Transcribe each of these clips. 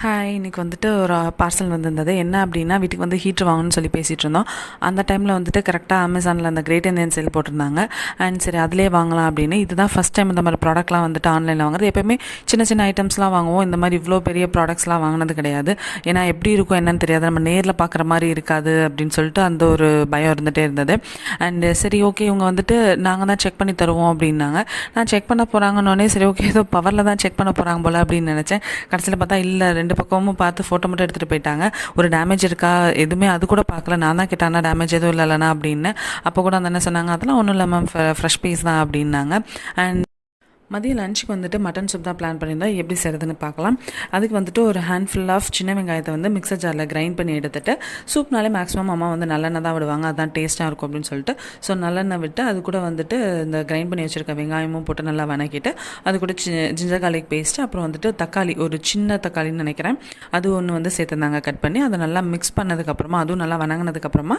Hi, இன்றைக்கி வந்துட்டு ஒரு பார்சல் வந்திருந்தது. என்ன அப்படின்னா, வீட்டுக்கு வந்து ஹீட்ரு வாங்கணும்னு சொல்லி பேசிகிட்டு இருந்தோம். அந்த டைமில் வந்துட்டு கரெக்டாக அமேசானில் அந்த கிரேட் இந்தியன் சேல் போட்டிருந்தாங்க. அண்ட் சரி அதிலே வாங்கலாம் அப்படின்னு. இதுதான் ஃபஸ்ட் டைம் இந்த மாதிரி ப்ராடக்ட்லாம் வந்துட்டு ஆன்லைனில் வாங்குறது. எப்போயுமே சின்ன சின்ன ஐட்டம்ஸ்லாம் வாங்குவோம். இந்த மாதிரி இவ்வளோ பெரிய ப்ராடக்ட்ஸ்லாம் வாங்கினது கிடையாது. ஏன்னா எப்படி இருக்கும் என்னன்னு தெரியாது, நம்ம நேரில் பார்க்குற மாதிரி இருக்காது அப்படின்னு சொல்லிட்டு அந்த ஒரு பயம் இருந்துகிட்டே இருந்தது. அண்டு சரி ஓகே, இவங்க வந்துட்டு நாங்கள் தான் செக் பண்ணி தருவோம் அப்படின்னாங்க. நான் செக் பண்ண போகிறாங்கன்னொடனே சரி ஓகே, ஏதோ பவரில் தான் செக் பண்ண போகிறாங்க போல் அப்படின்னு நினச்சேன். கடைசியில் பார்த்தா இல்லை, ரெண்டு பக்கமும் பார்த்து ஃபோட்டோ மட்டும் எடுத்துகிட்டு போயிட்டாங்க. ஒரு டேமேஜ் இருக்கா எதுவுமே அது கூட பார்க்கல. நான் தான் கேட்டானா டேமேஜ் எதுவும் இல்லைண்ணா அப்படின்னு. அப்போ கூட அந்த என்ன சொன்னாங்க, அதெல்லாம் ஒன்றும் இல்லை மேம், ஃப்ரெஷ் பீஸ் தான் அப்படின்னாங்க. அண்ட் மதியம் லஞ்சுக்கு வந்துட்டு மட்டன் சூப் தான் பிளான் பண்ணியிருந்தோம். எப்படி செய்கிறதுன்னு பார்க்கலாம். அதுக்கு வந்துட்டு ஒரு ஹேண்ட்ஃபுல் ஆஃப் சின்ன வெங்காயத்தை வந்து மிக்சர் ஜாரில் கிரைண்ட் பண்ணி எடுத்துகிட்டு, சூப்னாலே மேக்ஸிமம் அம்மா வந்து நல்லெண்ணெய் தான் விடுவாங்க, அதுதான் டேஸ்ட்டாக இருக்கும் அப்படின்னு சொல்லிட்டு ஸோ நல்லெண்ணெய் விட்டு அது கூட வந்துட்டு இந்த கிரைண்ட் பண்ணி வச்சுருக்க வெங்காயமும் போட்டு நல்லா வணக்கிட்டு, அது கூட ஜிஞ்சர் கார்லிக் பேஸ்ட்டு, அப்புறம் வந்துட்டு தக்காளி, ஒரு சின்ன தக்காளின்னு நினைக்கிறேன், அது ஒன்று வந்து சேர்த்துருந்தாங்க கட் பண்ணி. அதை நல்லா மிக்ஸ் பண்ணதுக்கப்புறமா, அதுவும் நல்லா வணங்கினதுக்கப்புறமா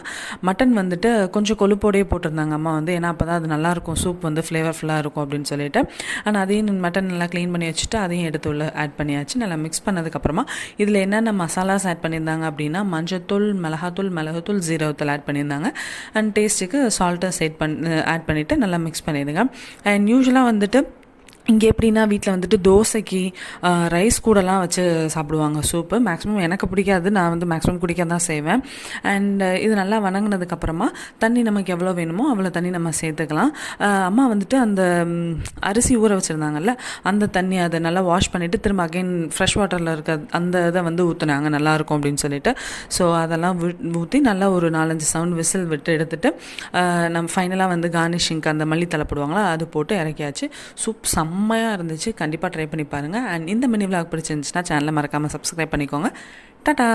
மட்டன் வந்துட்டு கொஞ்சம் கொழுப்போடையே போட்டிருந்தாங்க அம்மா வந்து. ஏன்னா அப்போ தான் அது நல்லாயிருக்கும், சூப் வந்து ஃப்ளேவர்ஃபுல்லாக இருக்கும் அப்படின்னு சொல்லிட்டு. ஆனால் அதையும் மட்டன் நல்லா க்ளீன் பண்ணி வச்சுட்டு அதையும் எடுத்து உள்ள ஆட் பண்ணியாச்சு. நல்லா மிக்ஸ் பண்ணதுக்கப்புறமா இதில் என்னென்ன மசாலாஸ் ஆட் பண்ணியிருந்தாங்க அப்படின்னா, மஞ்சத்தூள், மிளகுத்தூள், ஜீரகத்தூள் ஆட் பண்ணியிருந்தாங்க. அண்ட் டேஸ்ட்டுக்கு சால்ட்டை ஆட் பண்ணிவிட்டு நல்லா மிக்ஸ் பண்ணிடுங்க. அண்ட் யூஸ்வலாக வந்துட்டு இங்கே எப்படின்னா, வீட்டில் வந்துட்டு தோசைக்கு ரைஸ் கூடலாம் வச்சு சாப்பிடுவாங்க சூப்பு. மேக்ஸிமம் எனக்கு பிடிக்காது, நான் வந்து மேக்ஸிமம் குடிக்க தான் செய்வேன். அண்ட் இது நல்லா வணங்கினதுக்கப்புறமா தண்ணி நமக்கு எவ்வளோ வேணுமோ அவ்வளோ தண்ணி நம்ம சேர்த்துக்கலாம். அம்மா வந்துட்டு அந்த அரிசி ஊற வச்சுருந்தாங்கல்ல, அந்த தண்ணி அதை நல்லா வாஷ் பண்ணிவிட்டு திரும்ப அகைன் ஃப்ரெஷ் வாட்டரில் இருக்க அந்த இதை வந்து ஊற்றுனாங்க, நல்லாயிருக்கும் அப்படின்னு சொல்லிட்டு. ஸோ அதெல்லாம் ஊற்றி நல்லா ஒரு 4-5 சவுண்ட் விசில் விட்டு எடுத்துகிட்டு நம்ம ஃபைனலாக வந்து கார்னிஷிங்க்கு அந்த மல்லித்தலை போடுவாங்களா, அது போட்டு இறக்கியாச்சு. சூப் செம்மையாக இருந்துச்சு. கண்டிப்பாக ட்ரை பண்ணி பாருங்கள். அண்ட் இந்த மினி விளாக் பிடிச்சிருந்துச்சுன்னா சேனலை மறக்காமல் சப்ஸ்கிரைப் பண்ணிக்கோங்க. டாடா.